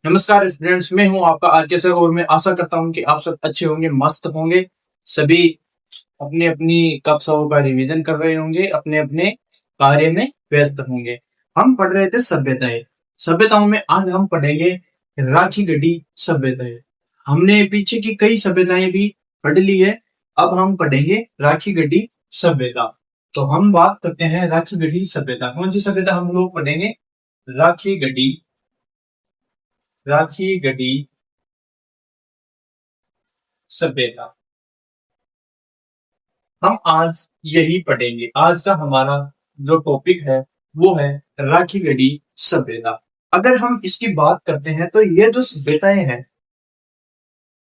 नमस्कार स्टूडेंट्स, मैं हूं आपका आरके सर और मैं आशा करता हूं कि आप सब अच्छे होंगे, मस्त होंगे। सभी अपनी अपनी कक्षाओं का रिवीजन कर रहे होंगे, अपने अपने कार्य में व्यस्त होंगे। हम पढ़ रहे थे सभ्यताएं। सभ्यताओं में आज हम पढ़ेंगे राखी गढ़ी सभ्यताएं। हमने पीछे की कई सभ्यताएं भी पढ़ ली है, अब हम पढ़ेंगे राखी गढ़ी सभ्यता। तो हम बात करते हैं राखी गढ़ी सभ्यता। कौन सी सभ्यता हम लोग पढ़ेंगे? राखी गढ़ी सभ्यता हम आज यही पढ़ेंगे। आज का हमारा जो टॉपिक है वो है राखी गढ़ी सभ्यता। अगर हम इसकी बात करते हैं तो ये जो सभ्यताएं हैं,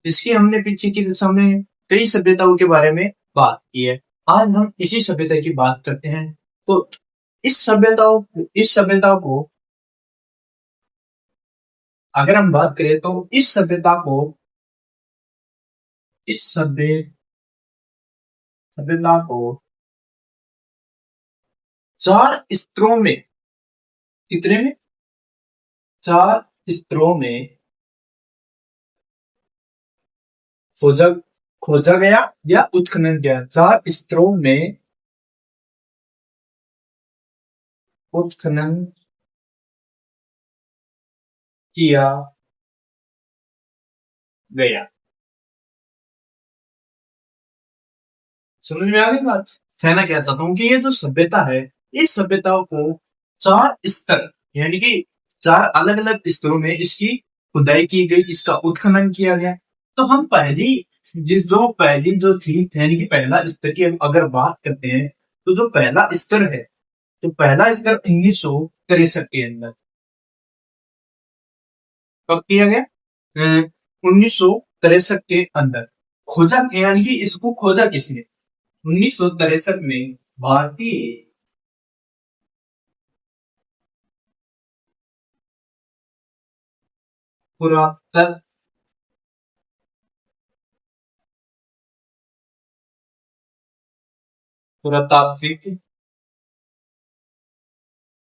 इसकी हमने पीछे की कक्षा में कई सभ्यताओं के बारे में बात की है। आज हम इसी सभ्यता की बात करते हैं। तो इस सभ्यता को अगर हम बात करें तो इस सभ्यता को चार स्तरों में, कितने में? चार स्तरों में खोजा खोजा गया या उत्खनन किया। चार स्तरों में उत्खनन किया गया। समझ में आ गई बात? कहना क्या चाहता हूं कि ये जो सभ्यता है, इस सभ्यता को चार स्तर यानी कि चार अलग अलग स्तरों में इसकी खुदाई की गई, इसका उत्खनन किया गया। तो हम पहली जो थी यानी कि पहला स्तर की हम अगर बात करते हैं, तो जो पहला स्तर है, तो पहला स्तर 1963 के अंदर कब किया गया? 1963 के अंदर खोजा, यानी कि इसको खोजा किसने? 1963 में भारतीय पुरातत्व पुरातात्विक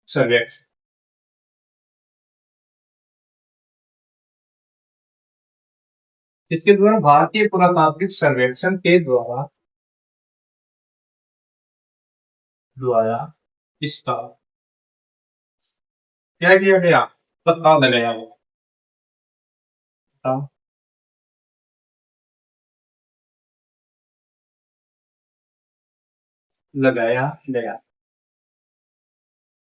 सर्वेक्षण, इसके द्वारा भारतीय पुरातात्विक सर्वेक्षण के द्वारा द्वारा इसका क्या किया गया? पता लगाया गया। पता लगाया गया।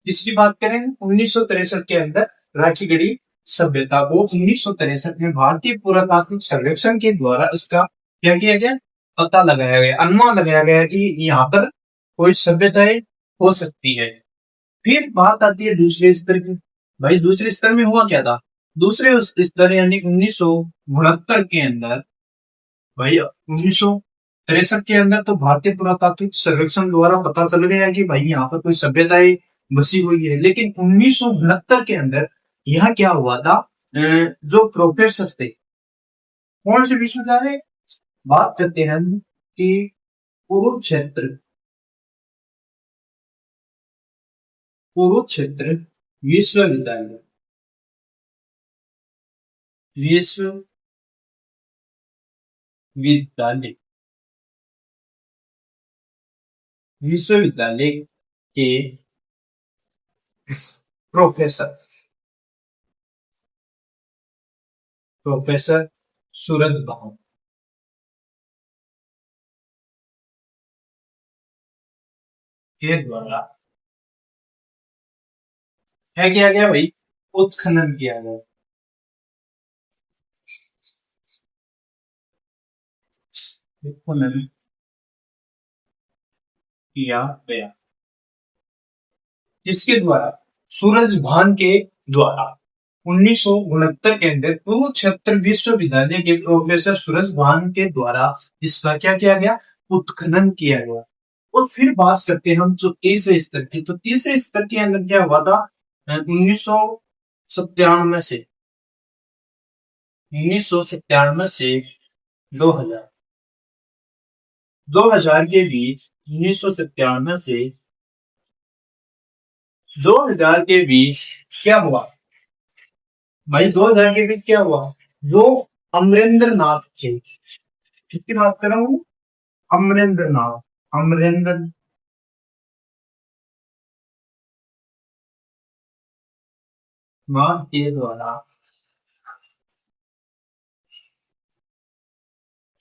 इसकी बात करें 1963 के अंदर राखी गढ़ी सभ्यता को 1963 में भारतीय पुरातात्विक सर्वेक्षण के द्वारा इसका क्या किया गया? पता लगाया गया, अनुमान लगाया गया कि यहाँ पर कोई सभ्यताएं हो सकती है। फिर बात आती है दूसरे स्तर की। भाई दूसरे स्तर में हुआ क्या था? दूसरे स्तर यानी 1969 के अंदर, भाई 1963 के अंदर तो भारतीय पुरातात्विक सर्वेक्षण द्वारा पता चल गया कि भाई यहाँ पर कोई सभ्यताएं बसी हुई है। लेकिन 1969 के अंदर यहाँ क्या हुआ था? जो प्रोफेसर थे, कौन से विश्वविद्यालय बात करते हैं हम कि कुरुक्षेत्र कुरुक्षेत्र विश्वविद्यालय विश्वविद्यालय विश्वविद्यालय के प्रोफेसर प्रोफेसर सूरज भान के द्वारा क्या किया गया भाई? उत्खनन किया गया। उत्खनन किया गया इसके द्वारा सूरजभान के द्वारा 1969 के अंदर कुरुक्षेत्र विश्वविद्यालय के प्रोफेसर सूरजभान के द्वारा इसका क्या किया गया? उत्खनन किया गया। और फिर बात करते हैं हम जो तीसरे स्तर की। तो तीसरे स्तर के अंदर क्या हुआ था? 1997 से 2000 2000 के बीच 1997 से 2000 के बीच क्या हुआ? भाई 2000 के बीच क्या हुआ, जो अमरेंद्र नाथ थे, किसकी बात कर रहा हूँ, अमरेंद्र नाथ, अमरेंद्र नाथ के द्वारा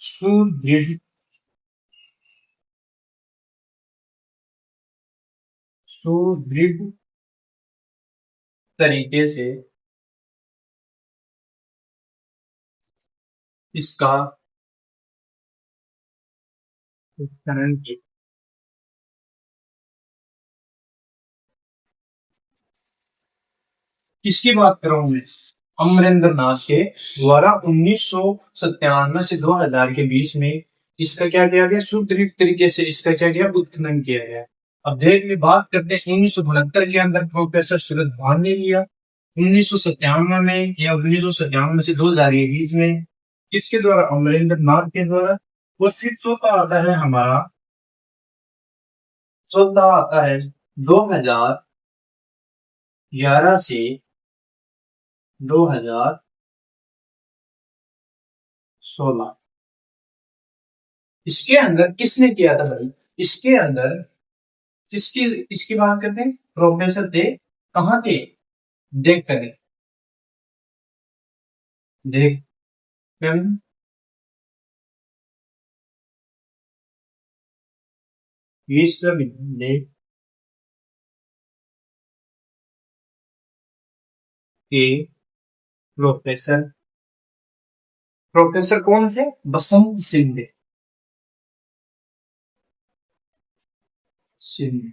सुदृढ़ सुदृढ़ तरीके से इसका उत्खनन किया। किसकी बात कर रहा हूं मैं, अमरेंद्र नाथ के द्वारा 1997 से 2000 के बीच में इसका क्या किया गया, सुदृढ़ तरीके से इसका क्या किया, उत्खनन किया गया। अब देख ले, बात करते हैं 1972 के अंदर प्रोफेसर सूरज भान ने लिया, 1997 में या 1997 से 2000 के बीच में किसके द्वारा, अमरेंद्र नाथ के द्वारा। और फिर चौथा आता है हमारा, चौथा आता है 2011 से 2016, इसके अंदर किसने किया था भाई, इसके अंदर किसकी इसकी बात करते हैं, प्रोफेसर थे, कहाँ थे, देख करें, देख कर विश्वविद्यालय के प्रोफेसर, प्रोफेसर कौन थे, बसंत सिंह सिंह।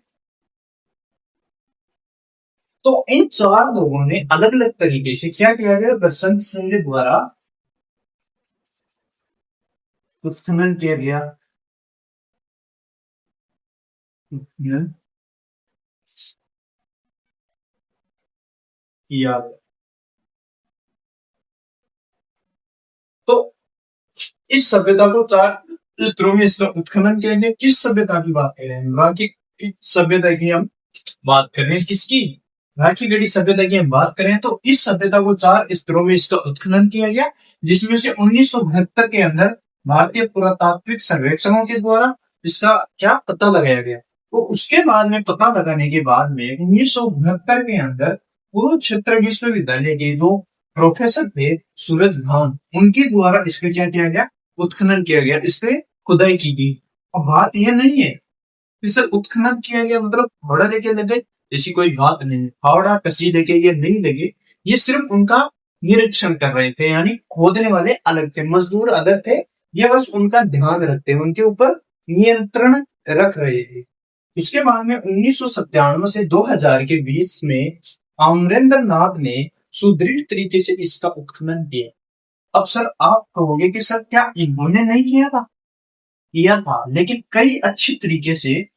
तो इन चार लोगों ने अलग अलग तरीके से क्या किया गया, बसंत सिंह द्वारा उत्खनन किया गया, उत्खनन किया गया। तो इस सभ्यता को चार स्तरों में इसका उत्खनन करेंगे। किस सभ्यता की बात कर रहे हैं, राखी सभ्यता की हम बात कर रहे हैं, किसकी, राखी गढ़ी सभ्यता की हम बात करें तो इस सभ्यता को चार स्तरों में इसका उत्खनन किया गया, जिसमें से 1972 के अंदर भारतीय पुरातात्विक सर्वेक्षणों के द्वारा इसका क्या पता लगाया गया। तो उसके बाद में पता लगाने के बाद में 1972 के अंदर कुरुक्षेत्र विश्वविद्यालय के जो प्रोफेसर थे सूरज भान, उनके द्वारा इसका क्या किया गया, उत्खनन किया गया, इस पे खुदाई की गई। अब बात यह नहीं है कि सर उत्खनन किया गया मतलब फावड़ा लेके लगे, ऐसी कोई बात नहीं है, फावड़ा कसी लेके ये नहीं लगे, ये सिर्फ उनका निरीक्षण कर रहे थे, यानी खोदने वाले अलग थे, मजदूर अलग थे, ये बस उनका ध्यान रखते, उनके ऊपर नियंत्रण रख रहे थे। इसके बाद में 1997 से 2000 के बीच में अमरेंद्र नाथ ने सुदृढ़ तरीके से इसका उत्खनन किया। अब सर आप कहोगे कि सर क्या इन्होंने नहीं किया था, किया था, लेकिन कई अच्छी तरीके से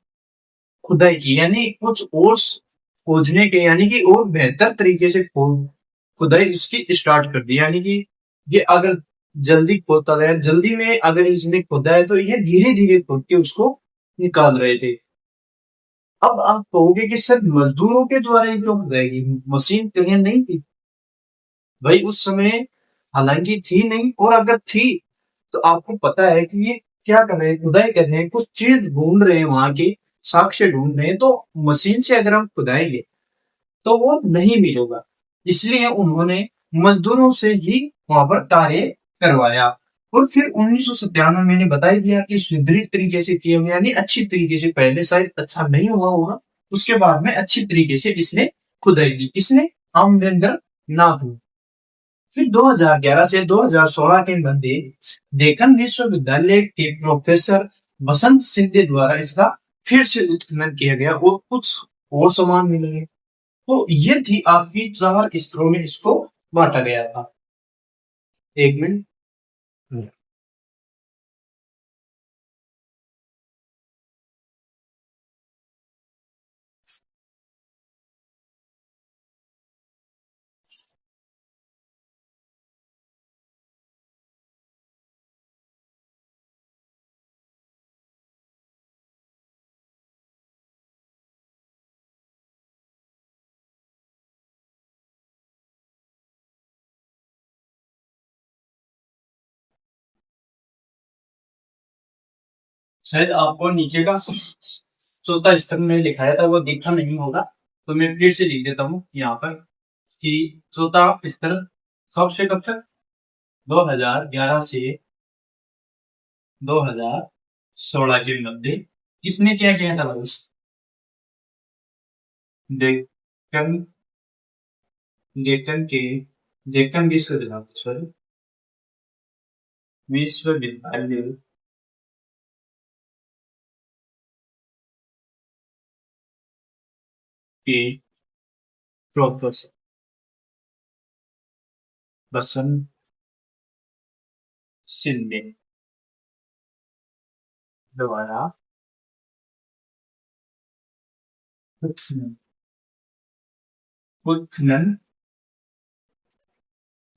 खुदाई की, यानी कुछ और खोजने के, यानी कि और बेहतर तरीके से खुदाई इसकी स्टार्ट कर दी, यानी कि ये अगर जल्दी खोदता है, जल्दी में अगर इसने खोदा है तो ये धीरे धीरे खोद के उसको निकाल रहे थे। अब आप कहोगे कि सर मजदूरों के द्वारा ये क्यों खुदाई, मशीन कहीं नहीं थी भाई उस समय, हालांकि थी नहीं, और अगर थी तो आपको पता है कि ये क्या कर रहे हैं, खुदाई कर रहे हैं, कुछ चीज ढूंढ रहे हैं, वहां के साक्ष्य ढूंढ रहे हैं, तो मशीन से अगर हम खुदाएंगे तो वो नहीं मिलेगा, इसलिए उन्होंने मजदूरों से ही वहां पर कार्य करवाया। और फिर 1997 में मैंने बता ही दिया कि सुदृढ़ तरीके से किया गया, यानी अच्छी तरीके से, पहले शायद अच्छा नहीं हुआ होगा, उसके बाद में अच्छी तरीके से इसने खुदाई की, किसने, अमरेंद्र नाथ ने। फिर 2011 से 2016 के मध्य डेक्कन विश्वविद्यालय के प्रोफेसर बसंत सिंह द्वारा इसका फिर से उत्खनन किया गया और कुछ और सामान मिले। तो ये थी आपकी चार स्तरों में इसको बांटा गया था। एक मिनट। शायद आपको नीचे का चौथा स्तर में लिखाया था वो देखा नहीं होगा, तो मैं फिर से लिख देता हूँ यहाँ पर कि चौथा स्तर कब से कब तक, 2011 से 2016 के मध्य किसने क्या किया था भाई? डेक्कन डेक्कन के डेक्कन विश्वविद्यालय, सॉरी, विश्वविद्यालय के प्रोफेसर बसंत शिंदे द्वारा उत्खनन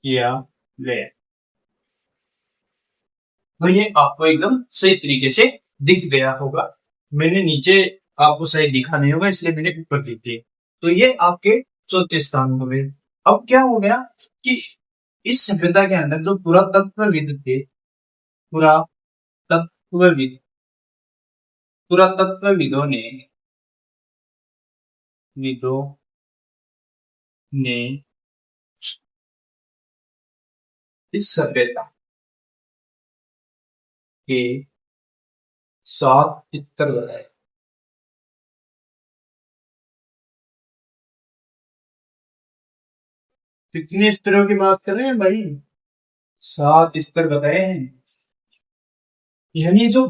किया गया। तो ये आपको एकदम सही तरीके से दिख गया होगा। मैंने नीचे आपको सही दिखा नहीं होगा इसलिए मैंने ऊपर लिख दिए। तो ये आपके चौथे स्थान हो गए। अब क्या हो गया कि इस सभ्यता के अंदर जो पुरातत्वविद थे, पुरातत्वविद पुरातत्वविदों ने ने इस सभ्यता के 7 स्तर बताए। कितने स्तरों की बात कर रहे हैं भाई? 7 स्तर बताए हैं। यानी जो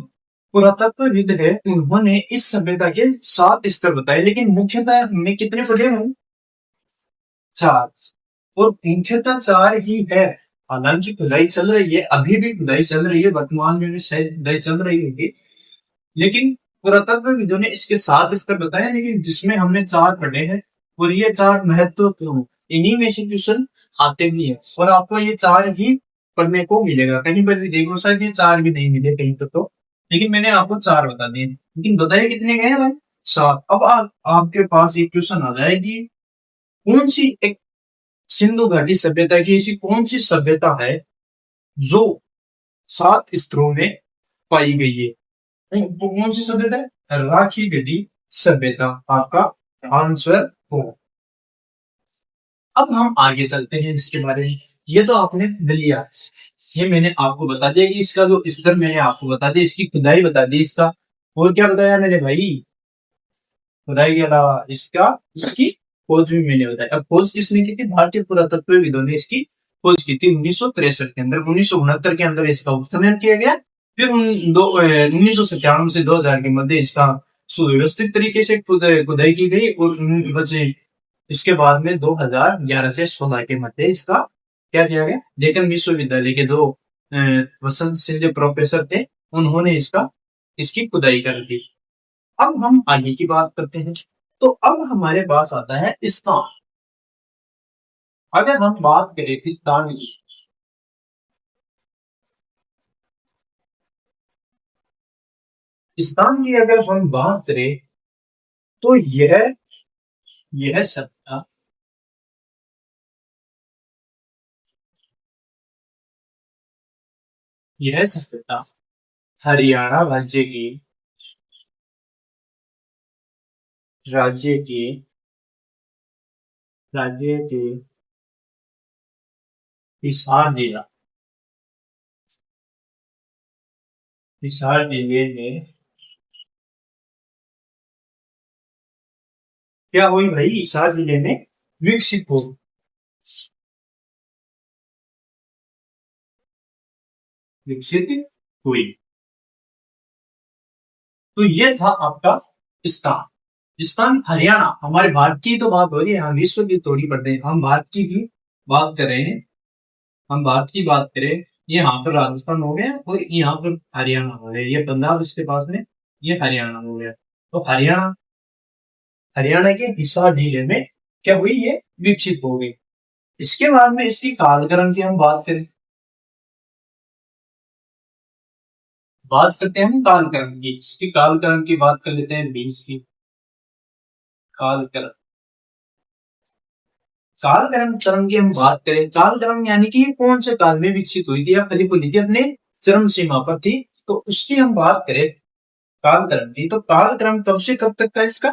पुरातत्वविद है उन्होंने इस सभ्यता के 7 स्तर बताए, लेकिन मुख्यतः हमने कितने पढ़े हैं? 4। और मुख्यतः 4 ही है। हालांकि खुदाई चल रही है, अभी भी खुदाई चल रही है, वर्तमान में भी शायद खुदाई चल रही होगी, लेकिन पुरातत्वविदों ने इसके 7 स्तर बताए, लेकिन जिसमें हमने 4 पढ़े हैं और ये 4 महत्वपूर्ण, इन्हीं में से क्वेश्चन आते भी है और आपको ये 4 ही पढ़ने को मिलेगा। कहीं पर भी देखो शायद ये 4 भी नहीं मिले कहीं पर तो, लेकिन मैंने आपको 4 बता दिए। लेकिन बताइए कितने गए भाई? 7। अब आपके पास एक क्वेश्चन आ जाएगी, कौन सी एक सिंधु घाटी सभ्यता की ऐसी कौन सी सभ्यता है जो 7 स्तरों में पाई गई है? तो कौन सी सभ्यता है? राखी गढ़ी सभ्यता आपका आंसर हो। अब हम आगे चलते हैं इसके बारे में। ये तो आपने लिया, ये मैंने आपको बता दिया कि इसका जो स्तर मैंने आपको बता दिया, इसकी खुदाई बता दी, इसका और क्या बताया मेरे भाई? खुदाई के अलावा इसकी खोज भी मैंने बताया। अब खोज किसने की थी? भारतीय पुरातत्वविदों ने इसकी खोज की थी 1963 के अंदर। 1969 के अंदर इसका उत्खनन किया गया, फिर 1997 से 2000 के मध्य इसका सुव्यवस्थित तरीके से खुदाई की गई और बचे इसके बाद में 2011 से 16 के मध्य इसका क्या किया गया? डेक्कन विश्वविद्यालय के 2 वसंत सिंह प्रोफेसर थे, उन्होंने इसकी खुदाई कर दी। अब हम आगे की बात करते हैं। तो अब हमारे पास आता है स्थान। अगर हम बात करें स्थान की, स्थान की अगर हम बात करें तो यह सभ्यता हरियाणा राज्य के हिसार जिले में क्या हुई भाई? हिसार जिले में विकसित हुई। तो ये था आपका स्थान हरियाणा। हमारे भारत की तो बात हो रही है, हम विश्व की थोड़ी पढ़ते हैं, हम भारत की ही बात कर रहे हैं। हम भारत की बात करें, ये यहाँ पर राजस्थान हो गया और यहाँ पर हरियाणा हो गया, ये पंजाब इसके पास में, ये हरियाणा हो गया। तो हरियाणा के हिसार जिले में क्या हुई? ये विकसित हो गई। इसके बाद में इसकी कालक्रम की हम बात करते हैं हम कालक्रम की। इसकी कालक्रम की बात कर लेते हैं 20 की। कालक्रम कर्म की हम बात करें, कालक्रम यानी कि कौन से काल में विकसित हुई थी या फली फूली थी, अपने चरम सीमा पर थी, तो उसकी हम बात करें कालक्रम नहीं, तो कालक्रम कब से कब तक था इसका?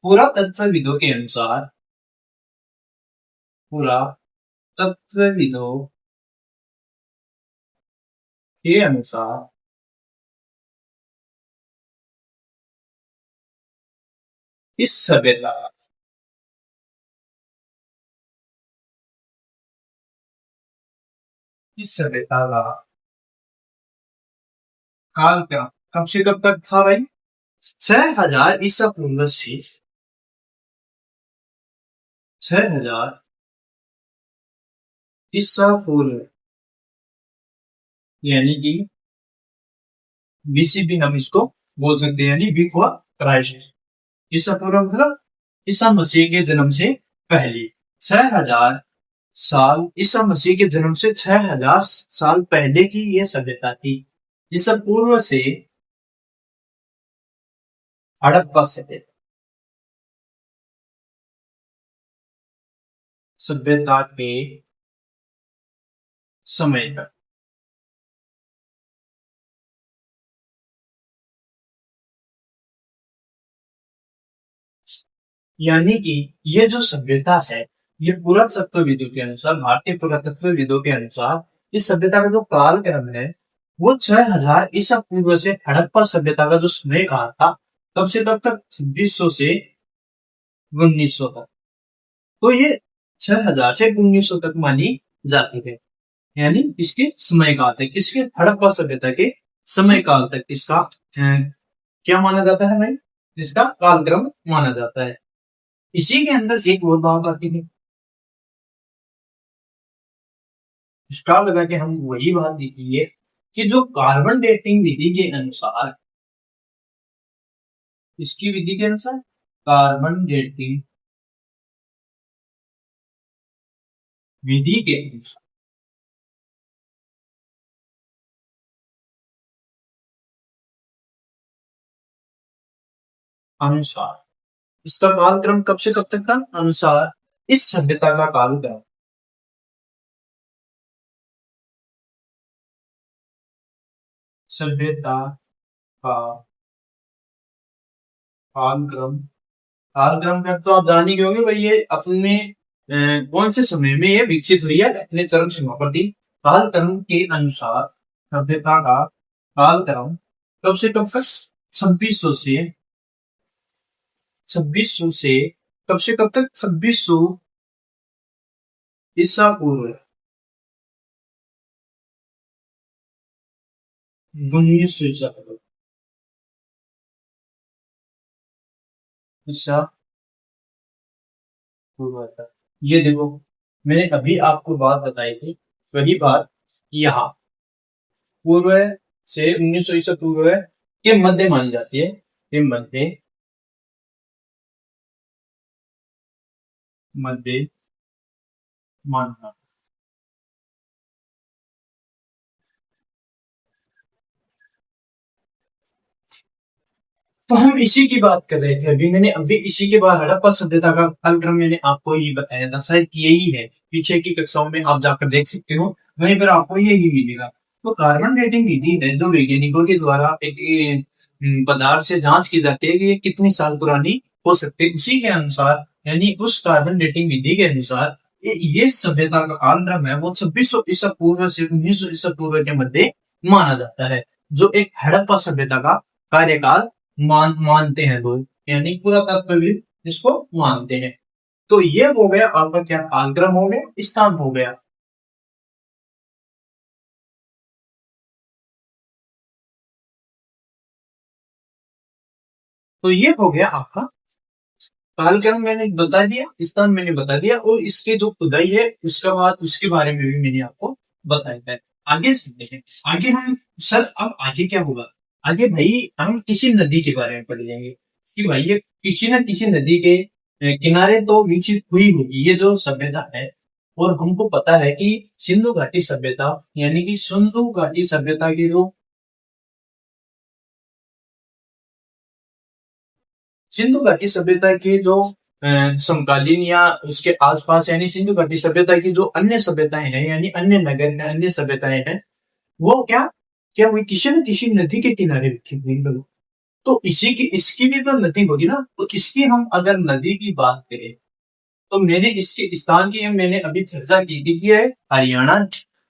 पुरातत्वविदों के अनुसार, पुरातत्वविदों के अनुसार इस सभ्यता इस सभ्यता का कालक्रम कब से कब तक था भाई? 6000 ईसा पूर्व से 6000 ईसा पूर्व, यानी कि बीसीबी हम इसको बोल सकते हैं, यानी बिफोर क्राइस्ट। ईसा पूर्व मतलब ईसा मसीह के जन्म से पहले 6000 साल, ईसा मसीह के जन्म से 6000 साल पहले की यह सभ्यता थी। ईसा पूर्व से हड़प्पा सभ्यता के समय तक, यानी कि ये जो सभ्यता है, ये पुरातत्वविदों के अनुसार, भारतीय पुरातत्वविदों के अनुसार इस सभ्यता का जो कालक्रम है वो 6000 ईसा पूर्व से हड़प्पा सभ्यता का जो समय काल था तब से तब तक 2600 से 1900 तक, तो ये 6000 से 1900 तक मानी जाती है। यानी इसके समय काल तक, इसके हड़प्पा सभ्यता के समय काल तक इसका क्या माना जाता है भाई? इसका कालक्रम माना जाता है। इसी के अंदर एक और बात आती है, स्टार लगा के हम वही बात देखेंगे कि जो कार्बन डेटिंग विधि के अनुसार, इसकी विधि के अनुसार, कार्बन डेटिंग विधि के अनुसार इसका कालक्रम कब से कब तक था? अनुसार इस सभ्यता का कालक्रम, सभ्यता का कालक्रम, कालक्रम का तो आप जान ही गए होंगे भाई, ये अपने कौन से समय में ये विकसित हुई है, अपने चरम सीमा पर थी। कालक्रम के अनुसार सभ्यता का कालक्रम कब से कब तक? 2600 से कब से कब तक? 2600 ईसा पूर्व 1900 ईसा पूर्व, ईसा पूर्व तक। ये देखो, मैंने अभी आपको बात बताई थी, वही बात यहाँ पूर्व से 1900 ईसा पूर्व के मध्य मानी जाती है, के मध्य मानना। तो हम इसी की बात कर रहे थे अभी, मैंने अभी इसी के बाद हड़प्पा सभ्यता का कालक्रम मैंने आपको ही बताया था, शायद यही है, पीछे की कक्षाओं में आप जाकर देख सकते हो, वहीं पर आपको यही मिलेगा। तो कार्बन डेटिंग विधि है जो वैज्ञानिकों के द्वारा एक पदार्थ से जांच की जाती है कि ये कितनी साल पुरानी हो सकती है। उसी के अनुसार, यानी उस कार्बन डेटिंग विधि के अनुसार ये सभ्यता का कालक्रम है वो 2600 ईसा पूर्व से 1900 ईसा पूर्व के मध्य माना जाता है, जो एक हड़प्पा सभ्यता का कार्यकाल मानते हैं लोग, यानी पुरातत्वविद इसको मानते हैं। तो ये हो गया आपका क्या? कालक्रम हो गया, स्थान हो गया। तो ये हो गया आपका कालक्रम, मैंने बता दिया, स्थान मैंने बता दिया, और इसके जो खुदाई है उसका बात, उसके बारे में भी मैंने आपको बताया है। आगे सुनते हैं, आगे हम सर, अब आगे क्या होगा? आगे भाई हम किसी नदी के बारे में पढ़ लेंगे कि भाई ये किसी न किसी नदी के किनारे तो विकसित हुई होगी ये जो सभ्यता है। और हमको पता है कि सिंधु घाटी सभ्यता, यानी कि सिंधु घाटी सभ्यता की जो सिंधु घाटी सभ्यता के जो समकालीन या उसके आसपास, यानी सिंधु घाटी सभ्यता की जो अन्य सभ्यताएं हैं, यानी अन्य नगर में अन्य सभ्यताएं हैं, वो क्या क्या हुई? किसी न किसी नदी के किनारे विकसित हुई। तो इसी की इसकी भी तो नदी होगी ना, तो इसकी हम अगर नदी की बात करें तो मैंने इसके स्थान की मैंने अभी चर्चा की थी कि है हरियाणा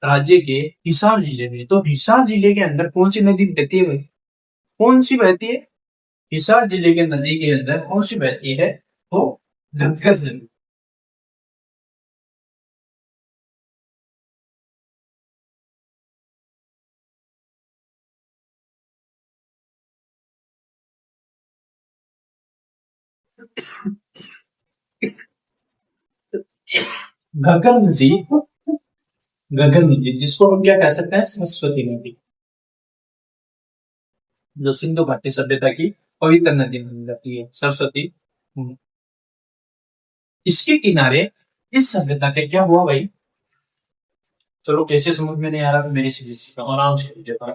राज्य के हिसार जिले में। तो हिसार जिले के अंदर कौन सी नदी बहती है भाई? कौन सी बहती है? हिसार जिले के नदी के अंदर कौन सी बहती है? तो घग्गर नदी। घग्गर नदी, घग्गर नदी जिसको हम क्या कह सकते हैं, सरस्वती नदी, जो सिंधु घाटी सभ्यता की पवित्र नदी मानी जाती है, सरस्वती। इसके किनारे इस सभ्यता का क्या हुआ भाई? चलो कैसे समझ में नहीं आ रहा तो मेरी सीधी आराम से लीजिए।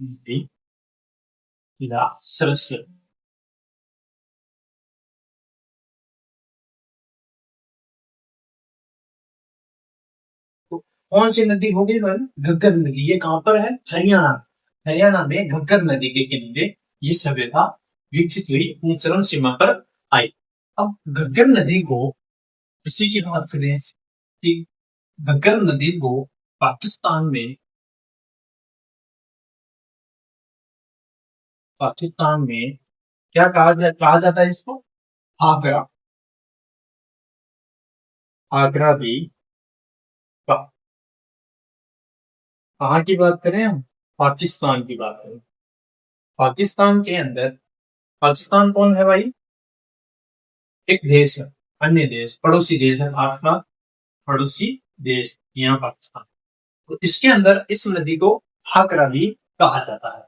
नदी या सरस्वती। तो कौन सी नदी होगी भाई? घग्गर नदी। ये कहां पर है? हरियाणा। हरियाणा में घग्गर नदी के किनारे ये सभ्यता विकसित हुई, अपनी चरम सीमा पर आई। अब घग्गर नदी को, इसी की बात करें कि घग्गर नदी को पाकिस्तान में, पाकिस्तान में क्या कहा जाता है इसको? आगरा। आगरा भी कहा। कहाँ की बात करें हम? पाकिस्तान की बात करें। पाकिस्तान के अंदर, पाकिस्तान कौन है भाई? एक देश है, अन्य देश, पड़ोसी देश है, आठवां पड़ोसी देश यहाँ पाकिस्तान। तो इसके अंदर इस नदी को हाकरा भी कहा जाता है।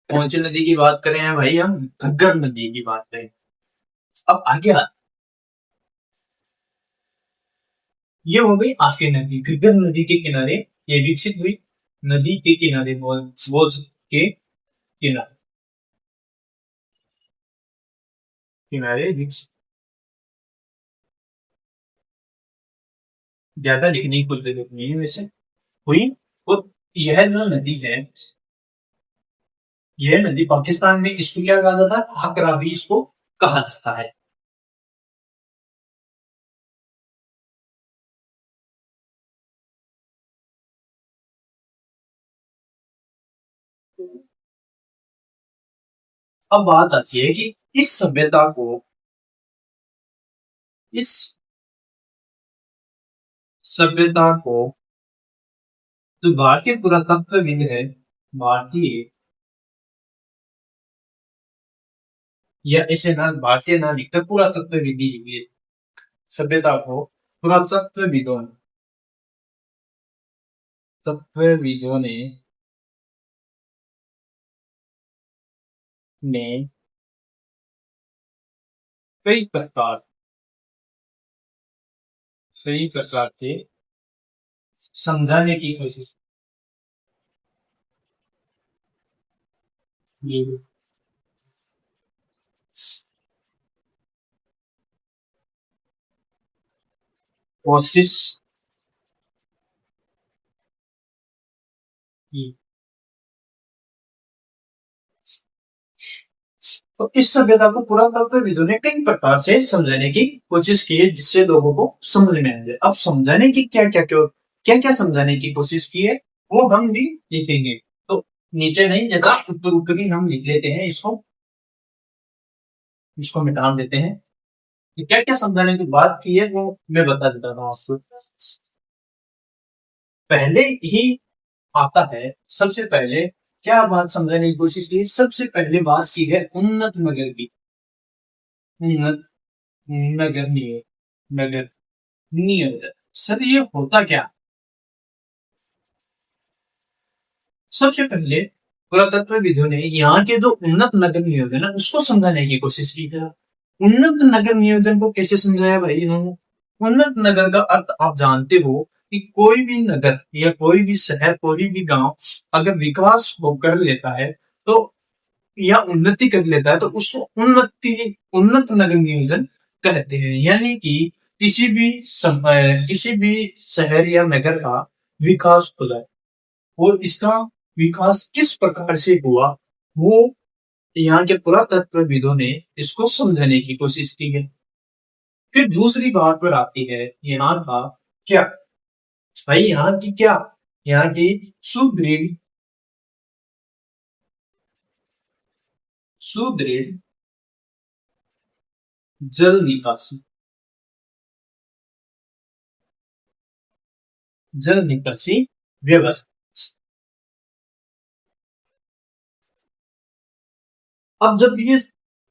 कौन सी नदी की बात करें हैं भाई? हम घग्गर नदी की बात करें। अब आगे ये हो गई आपकी नदी, घग्गर नदी के किनारे ये विकसित हुई। नदी के किनारे बोल के किनारे, किनारे विकसित, ज्यादा लिखने की कोई जरूरत नहीं है वैसे, हुई। और यह जो नदी है, यह नदी पाकिस्तान में इसको क्या कहा जाता है? हाकरा भी इसको कहा जाता है। अब बात आती है कि इस सभ्यता को, इस सभ्यता को जो भारतीय पुरातत्वविद है, भारतीय, या इसे ना भारतीय ना लिखकर पुरातत्वविद ही लिखिए, सभ्यता को पुरातत्वविदों ने, तत्वविदों ने कई प्रकार, कई प्रकार के समझाने की कोशिश की, कोशिश की। तो इस सभ्यता को पुरातत्वविदों ने कई प्रकार से समझाने की कोशिश की है, जिससे लोगों को समझ में आ जाए। अब समझाने की क्या क्या समझाने की कोशिश की है वो हम भी लिखेंगे। तो नीचे नहीं जगह ऊपर ऊपर ही हम लिख लेते हैं इसको, इसको मिटा देते हैं। क्या क्या समझाने की बात की है वो मैं बता देता हूँ आपको। पहले ही आता है, सबसे पहले क्या बात समझाने की कोशिश की? सबसे पहले बात की है उन्नत नगर की। उन्नत नगर नियर, नगर नियर। सर ये होता क्या? सबसे पहले पुरातत्वविदों ने यहाँ के जो उन्नत नगर नियोजन है उसको समझाने की कोशिश की है। उन्नत नगर नियोजन को कैसे समझाया भाई इन्होंने? उन्नत नगर का अर्थ आप जानते हो कि कोई भी नगर या कोई भी शहर, कोई भी गांव अगर विकास हो कर लेता है तो, या उन्नति कर लेता है तो उसको उन्नत नगर नियोजन कहते हैं। यानी कि किसी भी शहर या नगर का विकास होता है और इसका विकास किस प्रकार से हुआ, वो यहाँ के पुरातत्वविदों ने इसको समझने की कोशिश की है। फिर दूसरी बात पर आती है यहाँ का क्या। भाई यहाँ की क्या, यहाँ की सुदृढ़ सुदृढ़ जल निकासी, जल निकासी व्यवस्था। अब जब ये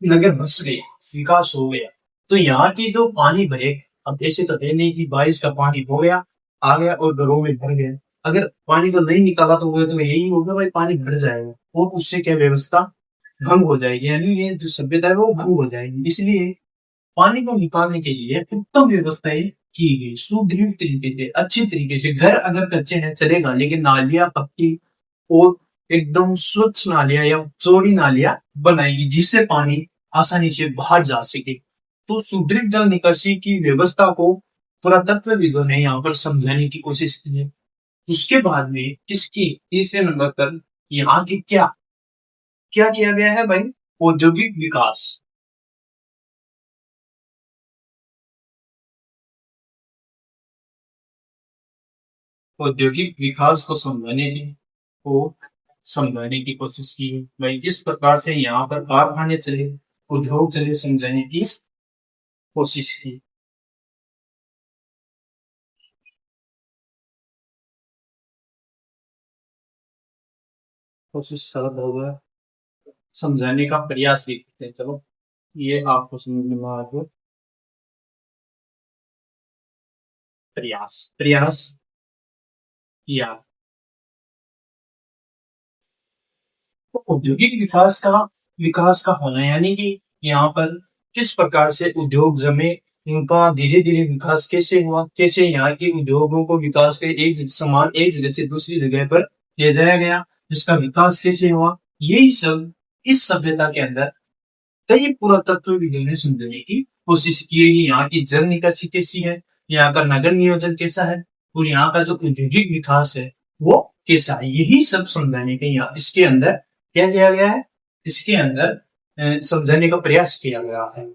नगर बस गया, विकास हो गया, तो यहाँ की जो पानी भरे, अब ऐसे तो है नहीं कि बारिश का पानी हो गया आ गया और घरों में भर गया। अगर पानी को नहीं निकाला तो वो तो यही होगा भाई, पानी भर जाएगा और उससे क्या व्यवस्था भंग हो जाएगी, यानी ये जो सभ्यता है वो भंग हो जाएगी। इसलिए पानी को निकालने के लिए उत्तम व्यवस्थाएं की गई, सुदृढ़ तरीके से, अच्छी तरीके से। घर अगर कच्चे हैं चलेगा, लेकिन नालियां पक्की और एकदम स्वच्छ नालियां या चौड़ी नालियां बनाएगी जिससे पानी आसानी से बाहर जा सके। तो सुदृढ़ जल निकासी की व्यवस्था को पुरातत्वविदों ने यहाँ पर समझाने की कोशिश की है। उसके बाद में किसकी तीसरे नंबर पर यहाँ की क्या क्या किया गया है भाई, औद्योगिक विकास। औद्योगिक विकास को समझाने की कोशिश की है भाई, किस प्रकार से यहाँ पर कारखाने चले, उद्योग चले, समझाने की कोशिश की। कोशिश सरल होगा, समझाने का प्रयास भी करते हैं। चलो ये आपको समझने में आ गया। प्रयास प्रयास किया। तो औद्योगिक विकास का होना, यानी कि यहाँ पर किस प्रकार से उद्योग जमे, उनका धीरे धीरे विकास कैसे हुआ, कैसे यहाँ के उद्योगों को विकास के एक जगह से दूसरी जगह पर ले जाया गया, इसका विकास कैसे हुआ, यही सब इस सभ्यता के अंदर कई पुरातत्वविदों ने समझने की कोशिश की है कि यहाँ की जल निकासी कैसी है, यहाँ का नगर नियोजन कैसा है और यहाँ का जो औद्योगिक विकास है वो कैसा है। यही सब समझाने के यहाँ इसके अंदर क्या किया गया है, इसके अंदर समझाने का प्रयास किया गया है।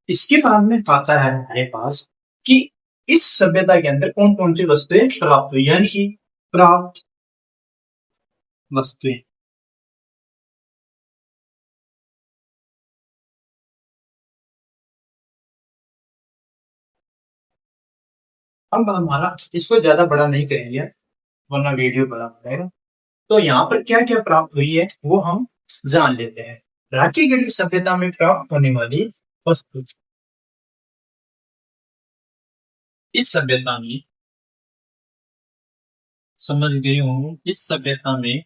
इसके बाद में आता है हमारे पास कि इस सभ्यता के अंदर कौन कौन सी वस्तुएं प्राप्त हुई, यानी कि प्राप्त वस्तुएं। अब हमारा इसको ज्यादा बड़ा नहीं करेंगे वरना वीडियो बड़ा हो जाएगा। तो यहाँ पर क्या क्या प्राप्त हुई है वो हम जान लेते हैं। राखीगढ़ी सभ्यता में प्राप्त होने वाली वस्तु, इस सभ्यता में समझ गए होंगे, इस सभ्यता में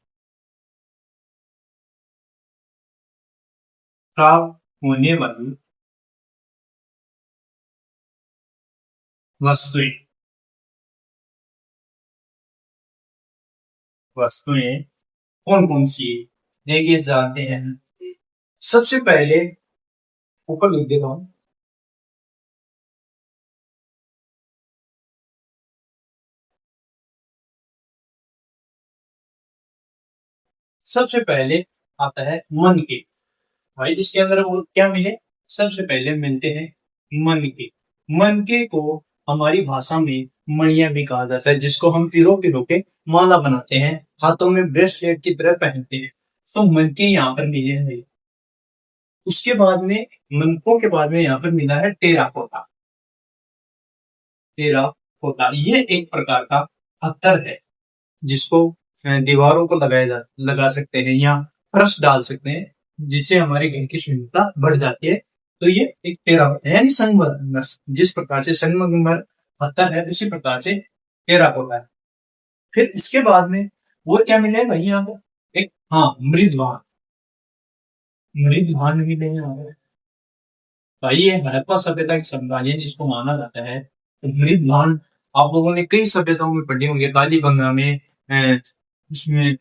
प्राप्त होने वाली वस्तुएं वस्तुएं कौन कौन सी है, देखिए जानते हैं। सबसे पहले ऊपर लिख देता हूं। सबसे पहले आता है मन के। भाई इसके अंदर वो क्या मिले, सबसे पहले मिलते हैं मन के। मन के को हमारी भाषा में मणिया भी कहा जाता है, जिसको हम पिरो पिरो के माला बनाते हैं, हाथों में ब्रेसलेट की तरह पहनते हैं। तो मन के यहाँ पर मिले हैं। उसके बाद में मनकों के बाद में यहाँ पर मिला है टेराकोटा। टेराकोटा ये एक प्रकार का पत्थर है जिसको दीवारों को लगा सकते हैं या फर्श डाल सकते हैं, जिससे हमारे घर की सुंदरता बढ़ जाती है। तो ये एक टेराकोटा यानी संगमरमर, जिस प्रकार से संगमरमर पत्थर है उसी प्रकार से टेराकोटा है। फिर उसके बाद में वो क्या मिले भाई यहाँ पर, एक हाँ मृदवान, मृदवान मिले यहाँ पर। भाई ये हड़प्पा सभ्यता की संभाली है जिसको माना जाता है तो मृदवान। आप लोगों ने कई सभ्यताओं में पढ़े होंगे, कालीबंगा में उसमें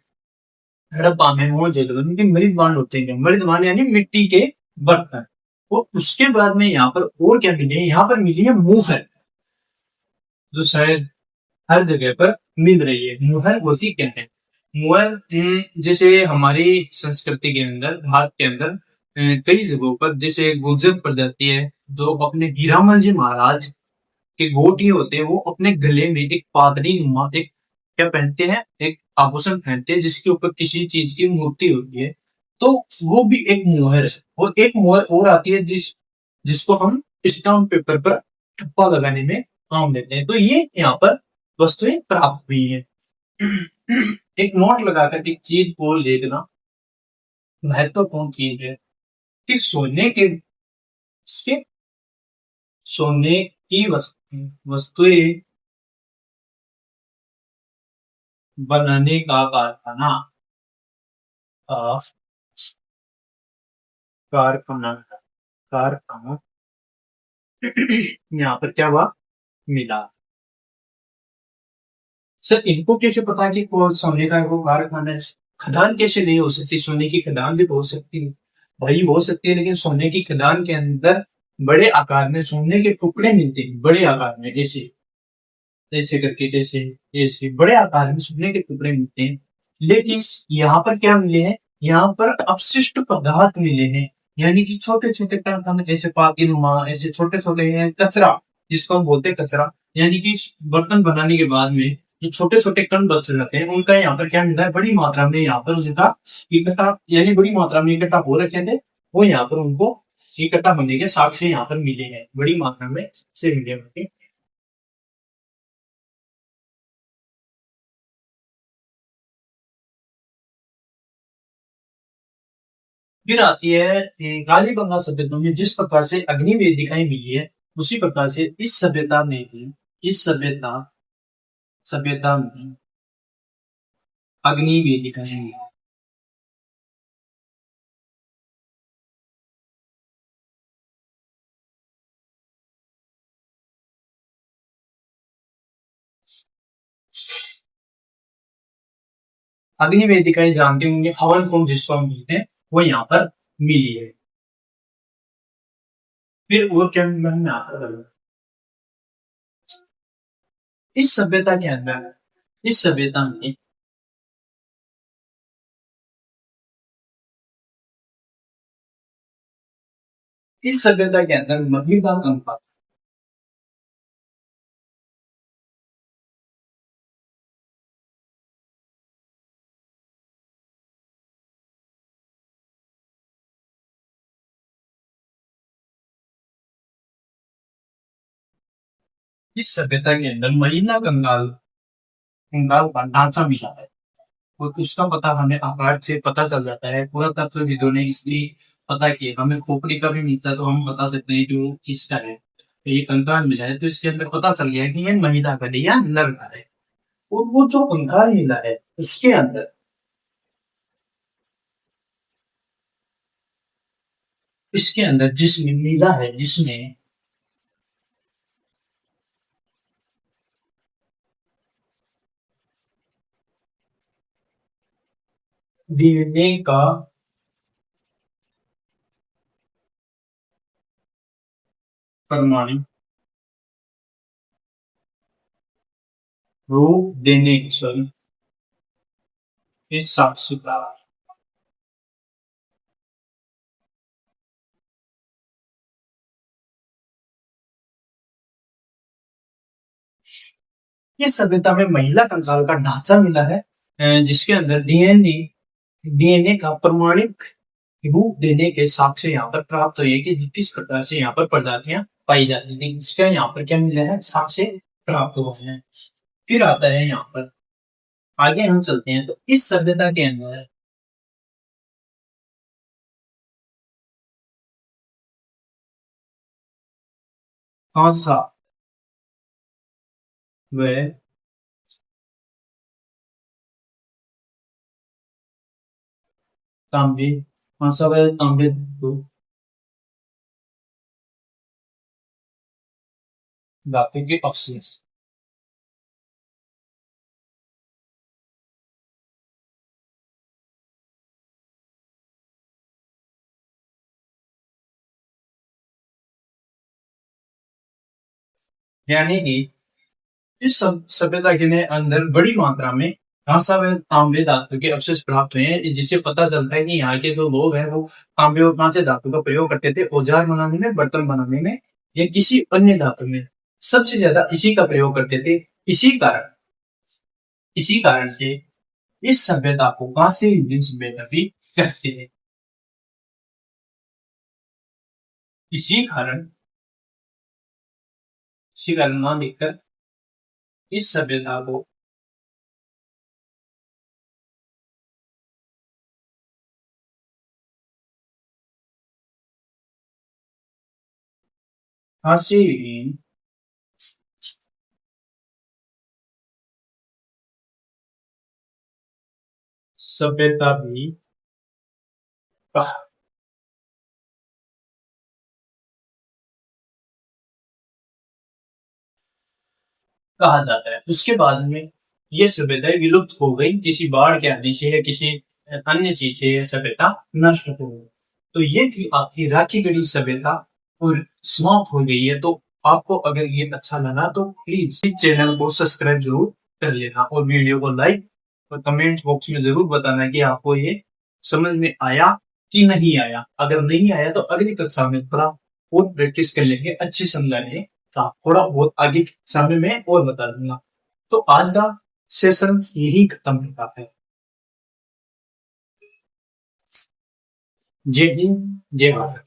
हड़प्पा में मोहनजोदड़ो में मृदवान होते हैं, मृदवान यानी मिट्टी के बर्तन। और उसके बाद में यहाँ पर और क्या मिले, यहाँ पर मिली है मुहर, जो शायद हर जगह पर मिल रही है। मुहर होती क्या है? मुहर जैसे हमारी संस्कृति के अंदर, भारत के अंदर कई जगहों पर जैसे गुर्जर प्रजाति है, जो अपने हीरामल जी महाराज के गोटी होते हैं, वो अपने गले में एक पादरी नुमा एक क्या पहनते हैं, एक आभूषण पहनते हैं जिसके ऊपर किसी चीज की मूर्ति होती है। तो वो भी एक मुहर है। और एक मुहर और आती है जिसको हम स्टाम्प पेपर पर ठप्पा लगाने में काम लेते हैं। तो ये यहाँ पर वस्तुएं प्राप्त हुई है। एक नोट लगाकर एक चीज को लेना महत्वपूर्ण चीज है कि सोने की वस्तुएं बनाने का कारखाना, अ, कारखाना कारखाना यहाँ पर क्या हुआ, मिला। सर इनको कैसे पता कि वो सोने का वो कारखाना है? खदान कैसे नहीं हो सकती? सोने की खदान भी तो हो सकती है भाई, हो सकती है, लेकिन सोने की खदान के अंदर बड़े आकार में सोने के टुकड़े मिलते हैं, बड़े आकार में, ऐसे ऐसे करके, जैसे ऐसे बड़े आकार में सोने के टुकड़े मिलते हैं। लेकिन यहाँ पर क्या मिले हैं, यहाँ पर अपशिष्ट पदार्थ मिले हैं, यानी कि छोटे छोटे कण, ऐसे पाती नुमा, ऐसे छोटे छोटे कचरा, जिसको हम बोलते हैं कचरा, यानी कि बर्तन बनाने के बाद में जो छोटे छोटे कण बच जाते हैं, उनका यहाँ पर क्या मिला है, बड़ी मात्रा में यहाँ पर उसका इकट्ठा, यानी बड़ी मात्रा में इकट्ठा हो रखे थे, वो यहाँ पर उनको इकट्ठा होने के साक्ष्य यहाँ पर मिले हैं, बड़ी मात्रा में से मिले हैं। फिर आती है कालीबंगा सभ्यता में जिस प्रकार से अग्नि वेदिकाएं मिली है, उसी प्रकार से इस सभ्यता में भी, इस सभ्यता में अग्नि वेदिकाएं मिली। अग्नि वेदिकाएं जानते होंगे, हवन कुंड जिसको हम बोलते हैं, वो यहाँ पर मिली है। फिर वो क्या मिला है, मैं आपको बताऊं। इस सभ्यता के अंदर, इस सभ्यता में, इस सभ्यता के अंदर महिला का अनुपात, इस सभ्यता के अंदर महिला कंगाल कंगाल का ढांचा मिला है। और उसका पता हमें आकार से पता चल जाता है। पुरातत्वविदों ने इसकी पता किया, हमें खोपड़ी का भी मिलता है, तो हम बता सकते हैं जो किसका है। तो ये कंकाल मिला है, तो इसके अंदर पता चल गया है कि ये महिला का है या नर का है। और वो जो कंकाल मिला है, उसके अंदर, इसके अंदर जिसमें मिला है, जिसमें डीएनए का परमाणु रूप देने सॉरी के साक्ष्य प्राप्त। इस सभ्यता में महिला कंकाल का ढांचा मिला है, जिसके अंदर डीएनए का प्रमाणिक रूप देने के साक्ष्य यहाँ पर प्राप्त हुए कि किस प्रकार से यहाँ पर प्रजातियां पाई जाती थी, इसका यहाँ पर क्या मिला है, साक्ष्य प्राप्त हुए हैं। फिर आता है यहाँ पर, आगे हम चलते हैं, तो इस सभ्यता के अंदर कांसा व तांबे, कांसा व तांबे धातु के अवशेष यानी कि इस सभ्यता के ने अंदर बड़ी मात्रा में कांसा व तांबे धातु के अवशेष प्राप्त हुए हैं, जिससे पता चलता है कि यहाँ के जो लोग हैं वो तांबे और कांसे धातु का प्रयोग करते थे औजार बनाने में, बर्तन बनाने में या किसी अन्य धातु में। सबसे ज्यादा इसी का प्रयोग करते थे। इसी कारण से इस सभ्यता को कांस्य युगीन सभ्यता भी कहते हैं। इसी कारण इसी कारण नाम लिखकर इस सभ्यता को कांस्य युगीन सभ्यता भी कहा कहा जाता है। उसके बाद में ये सभ्यताएं विलुप्त हो गई किसी बाढ़ के आने से या किसी अन्य चीज से, ये सभ्यता नष्ट हो गई। तो ये थी आपकी राखी गढ़ी सभ्यता और समाप्त हो गई है। तो आपको अगर ये अच्छा लगा तो प्लीज इस चैनल को सब्सक्राइब जरूर कर लेना और वीडियो को लाइक और कमेंट बॉक्स में जरूर बताना कि आपको ये समझ में आया कि नहीं आया। अगर नहीं आया तो अगली कक्षा में थोड़ा और प्रैक्टिस कर लेंगे, अच्छे समझाने का थोड़ा बहुत आगे समय में और बता दूंगा। तो आज का सेशन यही खत्म होता है। जय हिंद, जय भारत।